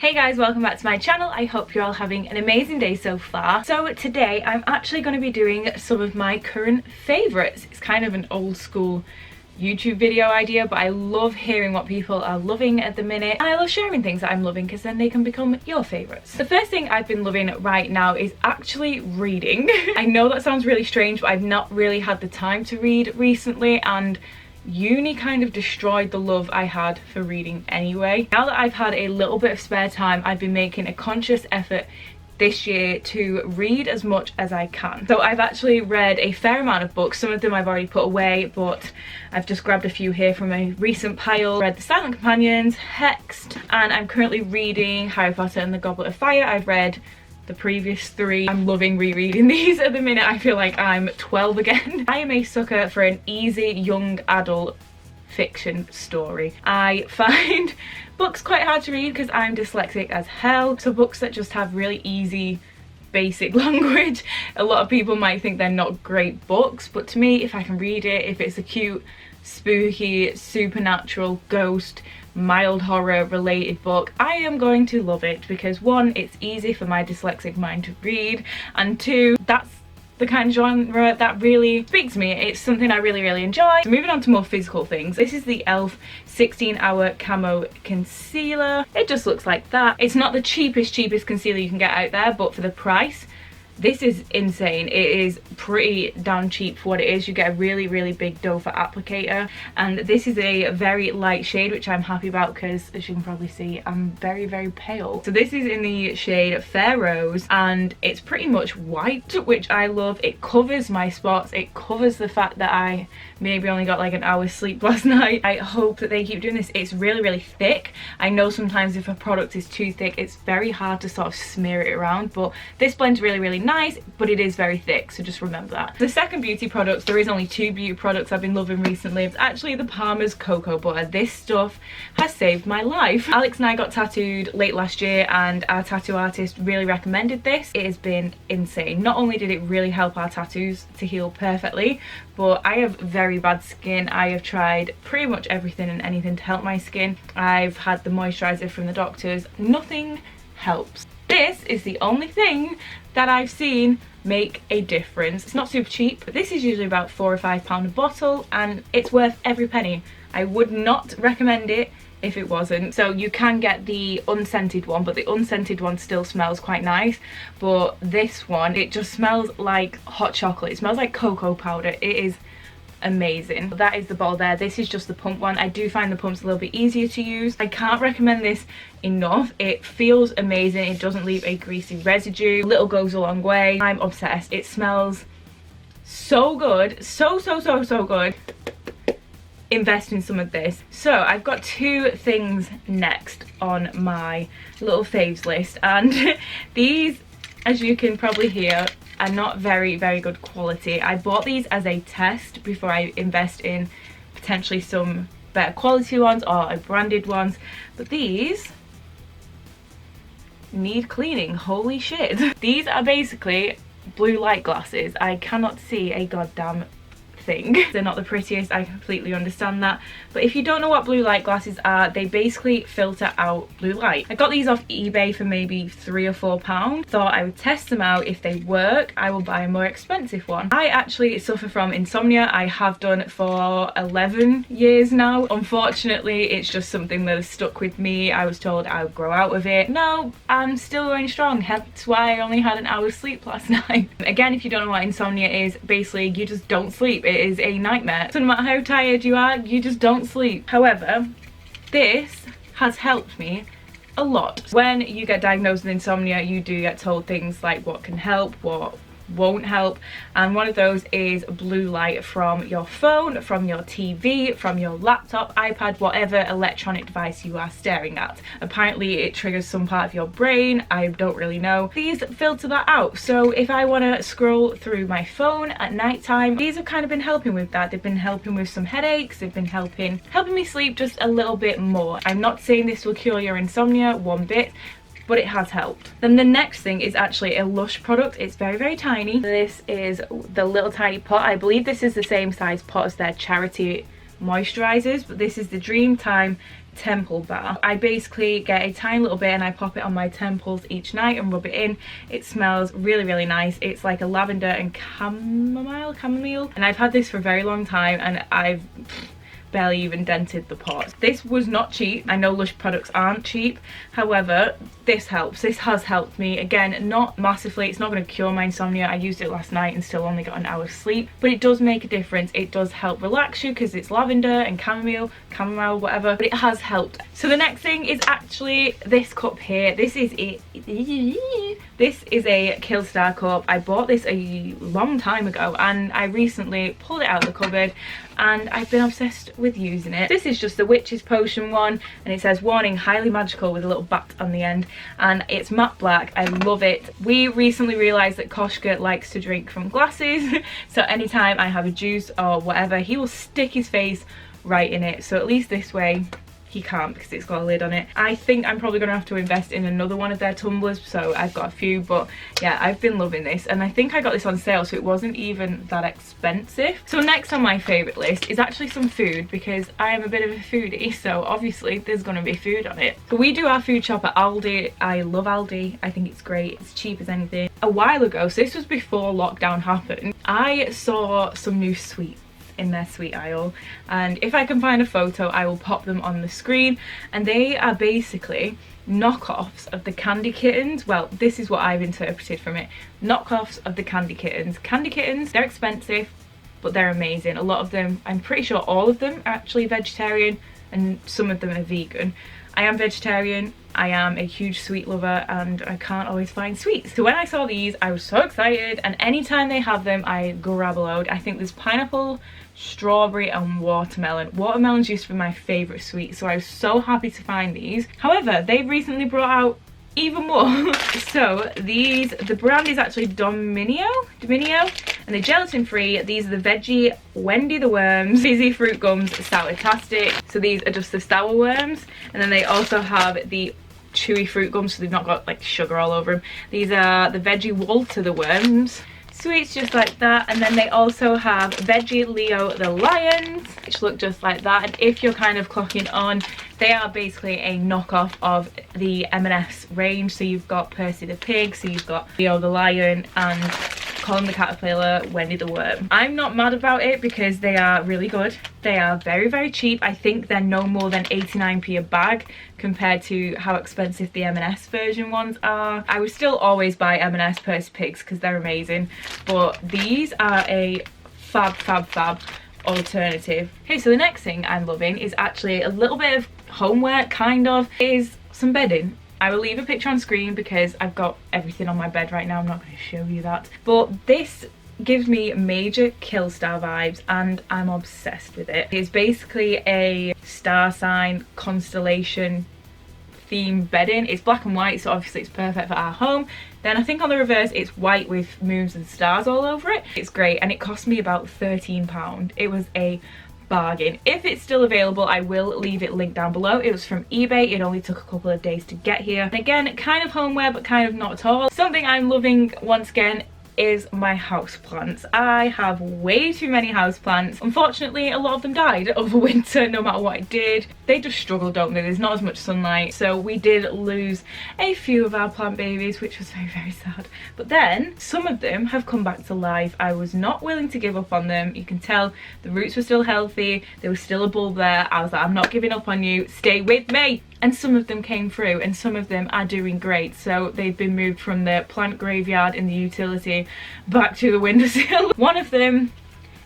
Hey guys, welcome back to my channel. I hope you're all having an amazing day so far. So today I'm actually going to be doing some of my current favourites. It's kind of an old school YouTube video idea, but I love hearing what people are loving at the minute, and I love sharing things that I'm loving because then they can become your favourites. The first thing I've been loving right now is actually reading. I know that sounds really strange, but I've not really had the time to read recently, and uni kind of destroyed the love I had for reading anyway. Now that I've had a little bit of spare time, I've been making a conscious effort this year to read as much as I can. So I've actually read a fair amount of books. Some of them I've already put away, but I've just grabbed a few here from a recent pile. Read The Silent Companions, Hexed, and I'm currently reading Harry Potter and the Goblet of Fire. I've read the previous three. I'm loving rereading these at the minute. I feel like I'm 12 again. I am a sucker for an easy young adult fiction story. I find books quite hard to read because I'm dyslexic as hell, so books that just have really easy basic language, a lot of people might think they're not great books, but to me, if I can read it, if it's a cute, spooky, supernatural, ghost, mild horror related book, I am going to love it because one, it's easy for my dyslexic mind to read, and two, that's the kind of genre that really speaks to me. It's something I really enjoy. So moving on to more physical things, this is the e.l.f. 16-hour Camo concealer. It just looks like that. It's not the cheapest concealer you can get out there, but for the price, this is insane. It is pretty damn cheap for what it is. You get a really big doe for applicator, and this is a very light shade, which I'm happy about because, as you can probably see, I'm very pale. So this is in the shade Fair Rose, and it's pretty much white, which I love. It covers my spots. It covers the fact that I maybe only got like an hour's sleep last night. I hope that they keep doing this. It's really thick. I know sometimes if a product is too thick, it's very hard to sort of smear it around, but this blends really nice, but it is very thick, so just remember that. The second beauty product, there is only two beauty products I've been loving recently. It's actually the Palmer's Cocoa Butter. This stuff has saved my life. Alex and I got tattooed late last year, and our tattoo artist really recommended this. It has been insane. Not only did it really help our tattoos to heal perfectly, but I have very bad skin. I have tried pretty much everything and anything to help my skin. I've had the moisturizer from the doctors. Nothing helps. This is the only thing that I've seen make a difference. It's not super cheap, but this is usually about £4 or £5 a bottle, and it's worth every penny. I would not recommend it if it wasn't. So you can get the unscented one, but the unscented one still smells quite nice, but this one, it just smells like hot chocolate. It smells like cocoa powder. It is amazing. That is the bottle there. This is just the pump one. I do find the pumps a little bit easier to use. I can't recommend this enough. It feels amazing. It doesn't leave a greasy residue. Little goes a long way. I'm obsessed. It smells so good. So good. Invest in some of this. So I've got two things next on my little faves list, and these, as you can probably hear, are not very good quality. I bought these as a test before I invest in potentially some better quality ones or branded ones, but these need cleaning. Holy shit. These are basically blue light glasses. I cannot see a goddamn thing. They're not the prettiest, I completely understand that, but if you don't know what blue light glasses are, they basically filter out blue light. I got these off eBay for maybe £3 or £4. Thought I would test them out. If they work, I will buy a more expensive one. I actually suffer from insomnia. I have done for 11 years now. Unfortunately, it's just something that has stuck with me. I was told I would grow out of it. No, I'm still going strong, hence why I only had an hour's sleep last night. Again, if you don't know what insomnia is, basically you just don't sleep. It is a nightmare. So no matter how tired you are, you just don't sleep. However, this has helped me a lot. When you get diagnosed with insomnia, you do get told things like what can help, what won't help, and one of those is blue light from your phone, from your TV, from your laptop, iPad, whatever electronic device you are staring at. Apparently it triggers some part of your brain. I don't really know. These filter that out, so if I want to scroll through my phone at night time, these have kind of been helping with that. They've been helping with some headaches. They've been helping me sleep just a little bit more. I'm not saying this will cure your insomnia one bit, but it has helped. Then the next thing is actually a Lush product. It's very tiny. This is the little tiny pot. I believe this is the same size pot as their charity moisturizers, but this is the Dreamtime temple bath. I basically get a tiny little bit and I pop it on my temples each night and rub it in. It smells really, really nice. It's like a lavender and chamomile, and I've had this for a very long time and I've barely even dented the pot. This was not cheap. I know Lush products aren't cheap, however this helps. This has helped me. Again, not massively, it's not going to cure my insomnia. I used it last night and still only got an hour's sleep, but it does make a difference. It does help relax you because it's lavender and chamomile, whatever, but it has helped. So the next thing is actually this cup here. This is it. This is a Killstar Cup. I bought this a long time ago and I recently pulled it out of the cupboard and I've been obsessed with using it. This is just the Witch's Potion one and it says warning, highly magical, with a little bat on the end, and it's matte black. I love it. We recently realised that Koshka likes to drink from glasses so anytime I have a juice or whatever, he will stick his face right in it. So at least this way he can't because it's got a lid on it. I think I'm probably going to have to invest in another one of their tumblers, so I've got a few, but yeah, I've been loving this and I think I got this on sale so it wasn't even that expensive. So next on my favourite list is actually some food because I am a bit of a foodie, so obviously there's going to be food on it. So we do our food shop at Aldi. I love Aldi. I think it's great. It's cheap as anything. A while ago, so this was before lockdown happened, I saw some new sweets in their sweet aisle, and if I can find a photo I will pop them on the screen, and they are basically knockoffs of the candy kittens. Well, this is what I've interpreted from it. Knockoffs of the candy kittens. Candy kittens, they're expensive but they're amazing. A lot of them, I'm pretty sure all of them are actually vegetarian and some of them are vegan. I am vegetarian, I am a huge sweet lover and I can't always find sweets. So when I saw these I was so excited, and anytime they have them I grab a load. I think there's pineapple, strawberry and watermelon. Watermelon's used to be my favourite sweet, so I was so happy to find these. However, they've recently brought out even more. So these, the brand is actually Dominio, and they're gelatin free. These are the veggie Wendy the Worms fizzy fruit gums sour-tastic. So these are just the sour worms, and then they also have the chewy fruit gums, so they've not got like sugar all over them. These are the veggie Walter the Worms sweets, just like that, and then they also have veggie Leo the Lions, which look just like that. And if you're kind of clocking on, they are basically a knockoff of the M&S range. So you've got Percy the Pig, so you've got Leo the Lion and Colin the Caterpillar, Wendy the Worm. I'm not mad about it because they are really good. They are very, very cheap. I think they're no more than 89p a bag compared to how expensive the M&S version ones are. I would still always buy M&S Percy Pigs because they're amazing, but these are a fab alternative. Okay, so the next thing I'm loving is actually a little bit of homework, kind of, is some bedding. I will leave a picture on screen because I've got everything on my bed right now. I'm not going to show you that. But this gives me major Killstar vibes and I'm obsessed with it. It's basically a star sign constellation theme bedding. It's black and white, so obviously it's perfect for our home. Then I think on the reverse it's white with moons and stars all over it. It's great, and it cost me about £13. It was a bargain. If it's still available I will leave it linked down below. It was from eBay. It only took a couple of days to get here. And again, kind of homeware but kind of not at all. Something I'm loving once again is my houseplants. I have way too many houseplants. Unfortunately, a lot of them died over winter no matter what I did. They just struggle, don't they? There's not as much sunlight. So we did lose a few of our plant babies, which was very, very sad. But then some of them have come back to life. I was not willing to give up on them. You can tell the roots were still healthy. There was still a bulb there. I was like, I'm not giving up on you. Stay with me. And some of them came through and some of them are doing great. So they've been moved from the plant graveyard in the utility back to the windowsill. One of them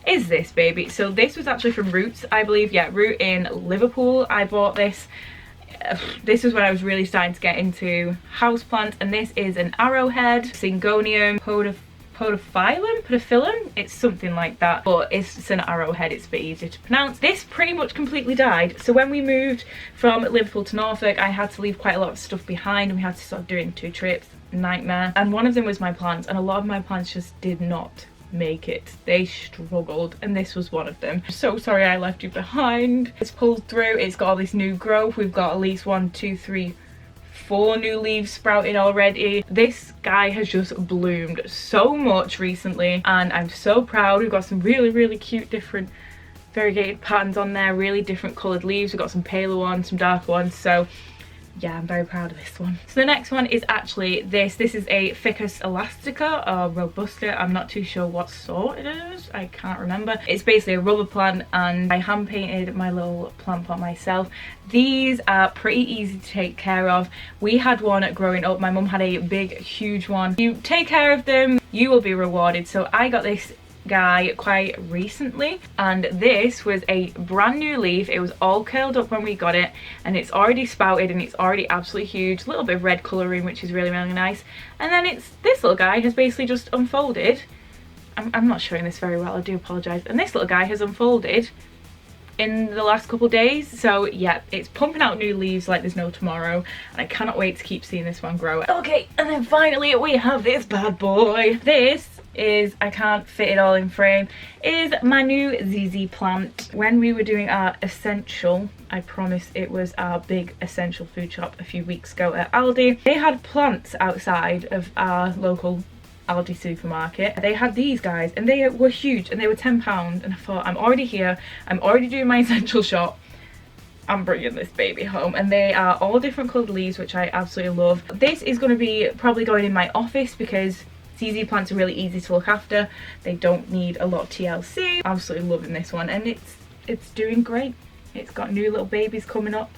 is this baby. So this was actually from Roots, I believe. Yeah, Root in Liverpool. I bought this. This is when I was really starting to get into houseplants, and this is an Arrowhead Syngonium podophyllum, it's something like that, but it's an arrowhead. It's a bit easier to pronounce. This pretty much completely died. So when we moved from Liverpool to Norfolk, I had to leave quite a lot of stuff behind and we had to start doing 2 trips. Nightmare. And one of them was my plants, and a lot of my plants just did not make it. They struggled, and this was one of them. So sorry I left you behind. It's pulled through. It's got all this new growth. We've got at least 1, 2, 3, 4 new leaves sprouting already. This guy has just bloomed so much recently and I'm so proud. We've got some really, really cute different variegated patterns on there, really different coloured leaves. We've got some paler ones, some darker ones, so yeah, I'm very proud of this one. So the next one is actually this. This is a Ficus elastica or robusta. I'm not too sure what sort it is. I can't remember. It's basically a rubber plant, and I hand painted my little plant pot myself. These are pretty easy to take care of. We had one growing up. My mum had a big, huge one. You take care of them, you will be rewarded. So I got this guy quite recently, and this was a brand new leaf. It was all curled up when we got it, and it's already sprouted and it's already absolutely huge. A little bit of red colouring, which is really nice. And then this little guy has basically just unfolded. I'm not showing this very well, I do apologise. And this little guy has unfolded in the last couple of days. So yeah, it's pumping out new leaves like there's no tomorrow, and I cannot wait to keep seeing this one grow. Okay, and then finally we have this bad boy. This is, I can't fit it all in frame, is my new ZZ plant. When we were doing our essential, I promise it was our big essential food shop a few weeks ago at Aldi, they had plants outside of our local Aldi supermarket. They had these guys, and they were huge, and they were £10, and I thought, I'm already here, I'm already doing my essential shop, I'm bringing this baby home. And they are all different coloured leaves, which I absolutely love. This is going to be probably going in my office because ZZ plants are really easy to look after. They don't need a lot of TLC. Absolutely loving this one, and it's doing great. It's got new little babies coming up.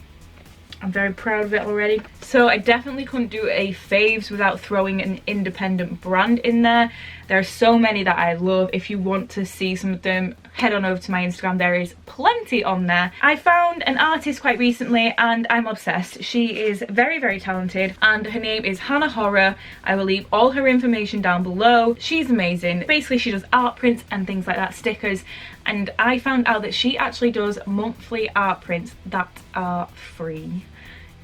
I'm very proud of it already. So I definitely couldn't do a faves without throwing an independent brand in there. There are so many that I love. If you want to see some of them, head on over to my Instagram. There is plenty on there. I found an artist quite recently and I'm obsessed. She is very talented, and her name is Hora. I will leave all her information down below. She's amazing. Basically she does art prints and things like that, stickers, and I found out that she actually does monthly art prints that are free.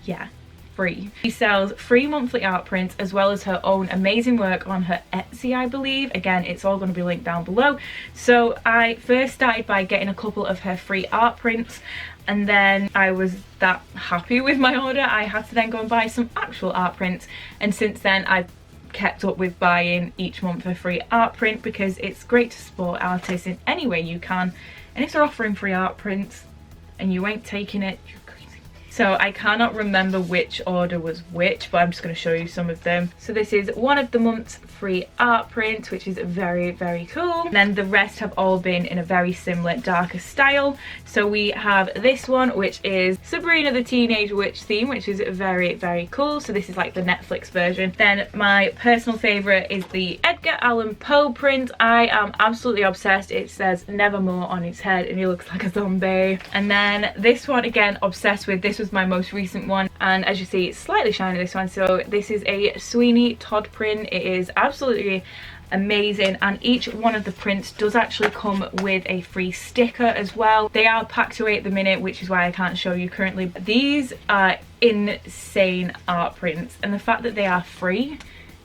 Yeah, free. She sells free monthly art prints as well as her own amazing work on her Etsy, I believe. Again, it's all going to be linked down below. So I first started by getting a couple of her free art prints, and then I was that happy with my order I had to then go and buy some actual art prints, and since then I've kept up with buying each month a free art print because it's great to support artists in any way you can. And if they're offering free art prints and you ain't taking it, you're crazy. So I cannot remember which order was which, but I'm just going to show you some of them. So this is one of the month's free art prints, which is very cool. And then the rest have all been in a very similar darker style. So we have this one, which is Sabrina the Teenage Witch theme, which is very cool. So this is like the Netflix version. Then my personal favorite is the Edgar Allan Poe print. I am absolutely obsessed. It says Nevermore on its head and he looks like a zombie. And then this one, again, obsessed with. This was my most recent one, and as you see, it's slightly shiny, this one. So this is a Sweeney Todd print. It is absolutely amazing, and each one of the prints does actually come with a free sticker as well. They are packed away at the minute, which is why I can't show you currently. But these are insane art prints, and the fact that they are free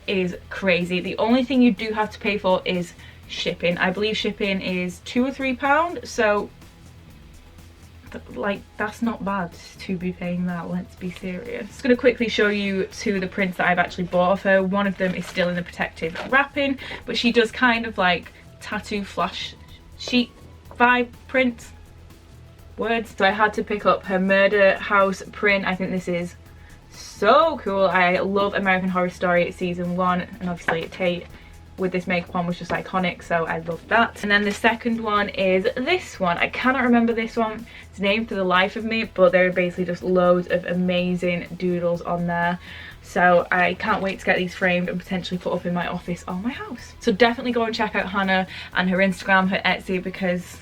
is crazy. The only thing you do have to pay for is shipping. I believe shipping is £2 or £3, so like that's not bad to be paying that, let's be serious. Just going to quickly show you two of the prints that I've actually bought of her. One of them is still in the protective wrapping, but she does kind of like tattoo flash sheet vibe prints, words. So I had to pick up her Murder House print. I think this is so cool. I love American Horror Story season 1, and obviously Tate with this makeup on was just iconic, so I love that. And then the second one is this one. I cannot remember this one's name for the life of me, but there are basically just loads of amazing doodles on there. So I can't wait to get these framed and potentially put up in my office or my house. So definitely go and check out Hannah and her Instagram, her Etsy, because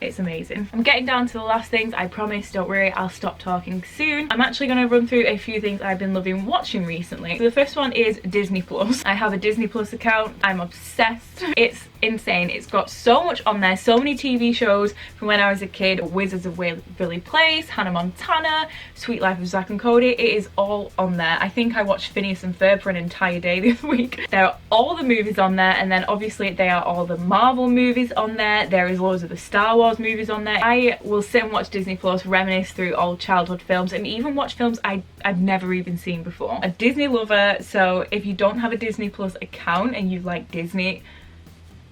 it's amazing. I'm getting down to the last things, I promise, don't worry, I'll stop talking soon. I'm actually going to run through a few things I've been loving watching recently. So the first one is Disney Plus. I have a Disney Plus account. I'm obsessed. It's insane. It's got so much on there, so many TV shows from when I was a kid. Wizards of Waverly Place, Hannah Montana, Sweet Life of Zack and Cody. It is all on there. I think I watched Phineas and Ferb for an entire day the other week. There are all the movies on there, and then obviously there are all the Marvel movies on there. There is loads of the Star Wars movies on there. I will sit and watch Disney Plus, reminisce through old childhood films, and even watch films I've never even seen before. A Disney lover, so if you don't have a Disney Plus account and you like Disney,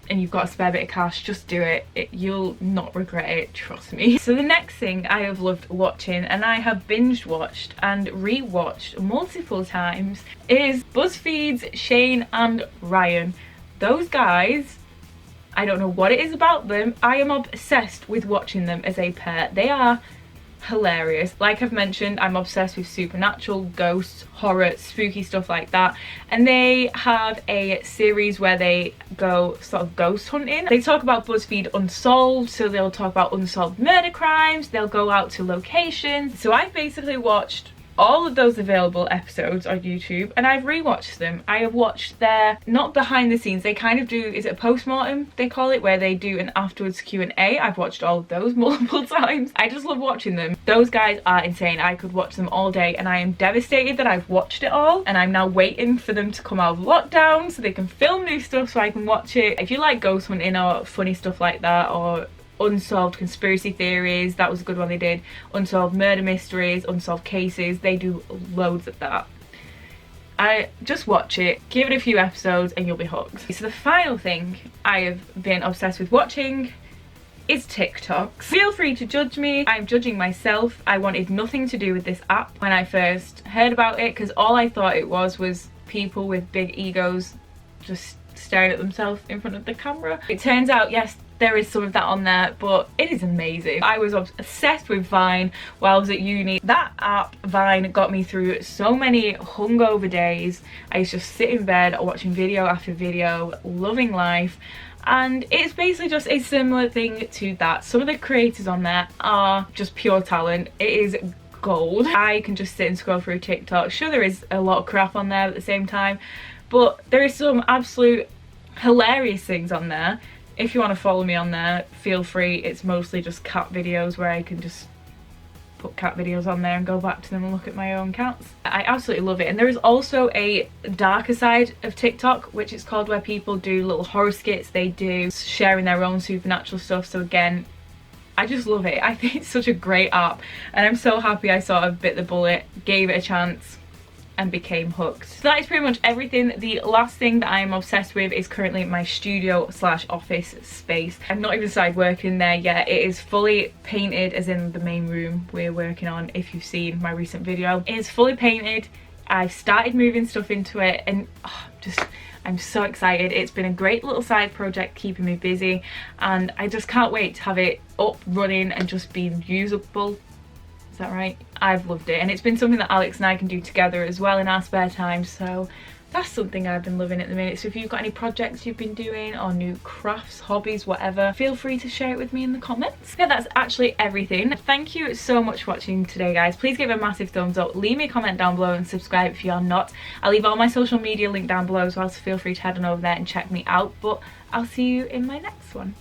and you've got a spare bit of cash, just do it. You'll not regret it, trust me. So the next thing I have loved watching, and I have binge watched and re-watched multiple times, is Buzzfeed's Shane and Ryan. Those guys, I don't know what it is about them, I am obsessed with watching them as a pair. They are hilarious. Like I've mentioned, I'm obsessed with supernatural, ghosts, horror, spooky stuff like that, and they have a series where they go sort of ghost hunting. They talk about BuzzFeed Unsolved, so they'll talk about unsolved murder crimes, they'll go out to locations. So I've basically watched all of those available episodes on YouTube, and I've rewatched them. I have watched their, not behind the scenes, they kind of do, is it a post-mortem they call it, where they do an afterwards Q&A. I've watched all of those multiple times. I just love watching them. Those guys are insane. I could watch them all day, and I am devastated that I've watched it all, and I'm now waiting for them to come out of lockdown so they can film new stuff so I can watch it. If you like ghost hunting or funny stuff like that, or unsolved conspiracy theories, that was a good one they did, unsolved murder mysteries, unsolved cases, they do loads of that. I just watch it, give it a few episodes, and you'll be hooked. So the final thing I have been obsessed with watching is TikTok. Feel free to judge me, I'm judging myself. I wanted nothing to do with this app when I first heard about it, because all I thought it was people with big egos just staring at themselves in front of the camera. It turns out, yes, there is some of that on there, but it is amazing. I was obsessed with Vine while I was at uni. That app, Vine, got me through so many hungover days. I used to just sit in bed watching video after video, loving life. And it's basically just a similar thing to that. Some of the creators on there are just pure talent. It is gold. I can just sit and scroll through TikTok. Sure, there is a lot of crap on there at the same time, but there is some absolute hilarious things on there. If you want to follow me on there, feel free. It's mostly just cat videos where I can just put cat videos on there and go back to them and look at my own cats. I absolutely love it. And there is also a darker side of TikTok, which is called, where people do little horror skits. They do sharing their own supernatural stuff. So again, I just love it. I think it's such a great app, and I'm so happy I sort of bit the bullet, gave it a chance, and became hooked. So that is pretty much everything. The last thing that I am obsessed with is currently my studio slash office space. I've not even started working there yet. It is fully painted, as in the main room we're working on, if you've seen my recent video. It is fully painted. I've started moving stuff into it, and I'm so excited. It's been a great little side project keeping me busy, and I just can't wait to have it up, running, and just being usable. Is that right? I've loved it, and it's been something that Alex and I can do together as well in our spare time, so that's something I've been loving at the minute. So if you've got any projects you've been doing, or new crafts, hobbies, whatever, feel free to share it with me in the comments. Yeah, that's actually everything. Thank you so much for watching today, guys. Please give it a massive thumbs up, leave me a comment down below, and subscribe if you're not. I'll leave all my social media linked down below as well, so feel free to head on over there and check me out, but I'll see you in my next one.